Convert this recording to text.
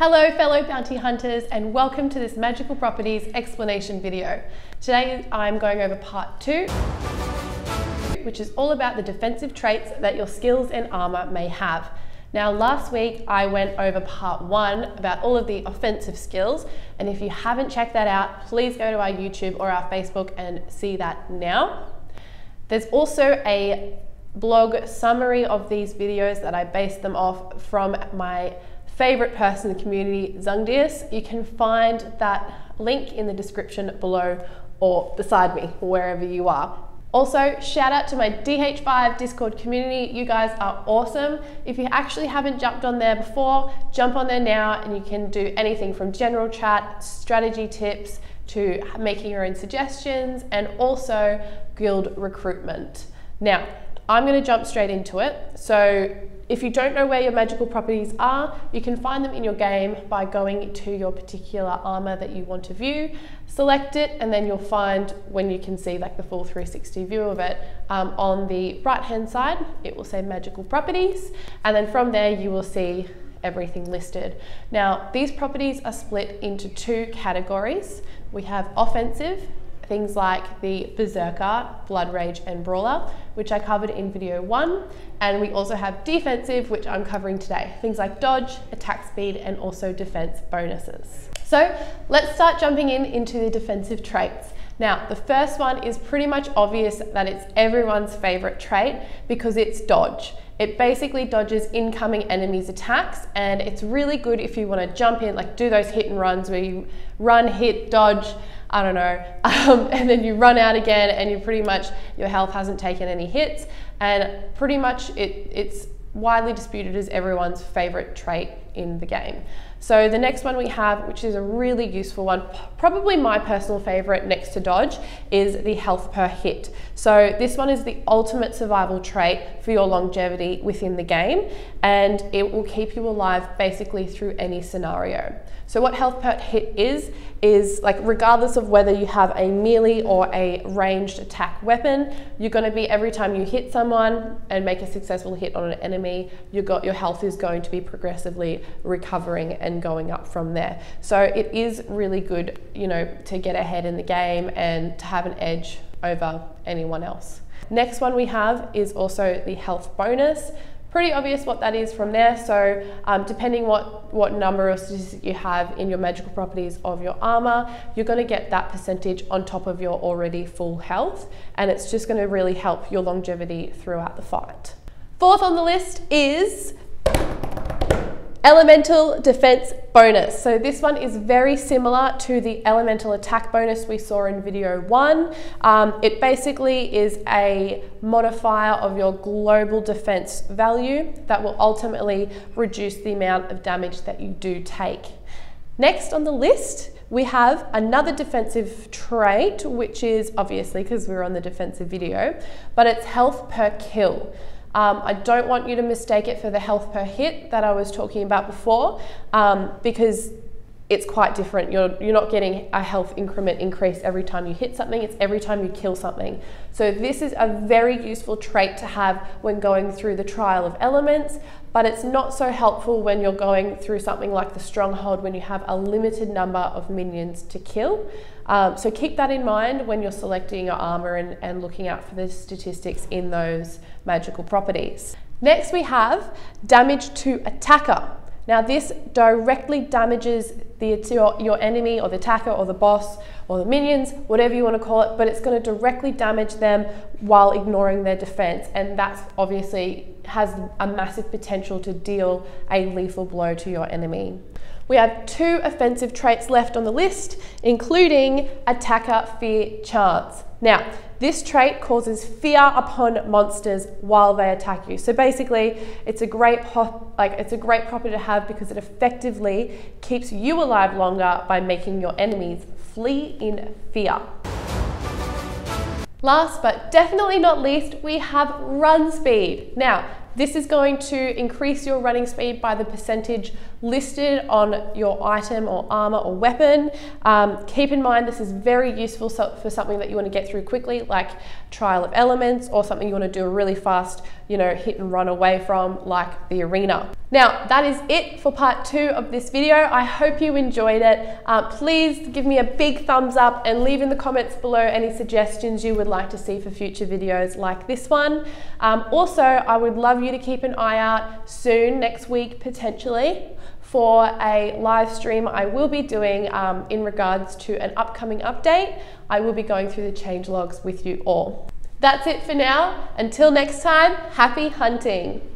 Hello fellow bounty hunters and welcome to this magical properties explanation video. Today I'm going over part 2, which is all about the defensive traits that your skills and armor may have. Now last week I went over part 1 about all of the offensive skills, and if you haven't checked that out, please go to our YouTube or our Facebook and see that now. There's also a blog summary of these videos that I based them off from my favorite person in the community, Zungdius. You can find that link in the description below or beside me, wherever you are. Also, shout out to my DH5 Discord community. You guys are awesome. If you actually haven't jumped on there before, jump on there now and you can do anything from general chat, strategy tips, to making your own suggestions, and also guild recruitment. Now, I'm going to jump straight into it. So if you don't know where your magical properties are, you can find them in your game by going to your particular armor that you want to view, select it, and then you'll find when you can see like the full 360 view of it, on the right hand side, it will say magical properties. And then from there, you will see everything listed. Now, these properties are split into 2 categories. We have offensive, things like the Berserker, Blood Rage, and Brawler, which I covered in video 1. And we also have defensive, which I'm covering today. Things like dodge, attack speed, and also defense bonuses. So let's start jumping into the defensive traits. Now, the first one is pretty much obvious that it's everyone's favorite trait because it's dodge. It basically dodges incoming enemies' attacks, and it's really good if you want to jump in, like do those hit and runs where you run, hit, dodge, I don't know, and then you run out again and you pretty much, your health hasn't taken any hits, and pretty much it's widely disputed as everyone's favorite trait in the game. So the next one we have, which is a really useful one, probably my personal favorite next to dodge, is the health per hit. So this one is the ultimate survival trait for your longevity within the game, and it will keep you alive basically through any scenario. So what health per hit is like regardless of whether you have a melee or a ranged attack weapon, you're going to be, every time you hit someone and make a successful hit on an enemy, your health is going to be progressively recovering and going up from there. So it is really good, you know, to get ahead in the game and to have an edge over anyone else. Next one we have is also the health bonus. Pretty obvious what that is from there. So depending what number of statistics you have in your magical properties of your armor, you're going to get that percentage on top of your already full health, and it's just going to really help your longevity throughout the fight. Fourth on the list is elemental defense bonus. So this one is very similar to the elemental attack bonus we saw in video 1. It basically is a modifier of your global defense value that will ultimately reduce the amount of damage that you do take. Next on the list, we have another defensive trait, which is obviously because we're on the defensive video, but it's health per kill. I don't want you to mistake it for the health per hit that I was talking about before, because it's quite different. You're not getting a health increment increase every time you hit something, it's every time you kill something. So this is a very useful trait to have when going through the trial of elements, but it's not so helpful when you're going through something like the stronghold when you have a limited number of minions to kill. So keep that in mind when you're selecting your armor and looking out for the statistics in those magical properties. Next we have damage to attacker. Now this directly damages your enemy or the attacker or the boss or the minions, whatever you want to call it, but it's going to directly damage them while ignoring their defense, and that's obviously has a massive potential to deal a lethal blow to your enemy. We have 2 offensive traits left on the list, including attacker fear chance. Now, this trait causes fear upon monsters while they attack you. So basically, it's a great property to have because it effectively keeps you alive longer by making your enemies flee in fear. Last but definitely not least, we have run speed. Now, this is going to increase your running speed by the percentage listed on your item or armor or weapon. Keep in mind this is very useful for something that you want to get through quickly, like Trial of Elements, or something you want to do really fast, you know, hit and run away from like the arena. Now, that is it for part 2 of this video. I hope you enjoyed it. Please give me a big thumbs up and leave in the comments below any suggestions you would like to see for future videos like this one. Also, I would love you to keep an eye out soon, next week potentially, for a live stream I will be doing in regards to an upcoming update. I will be going through the change logs with you all. That's it for now. Until next time, happy hunting.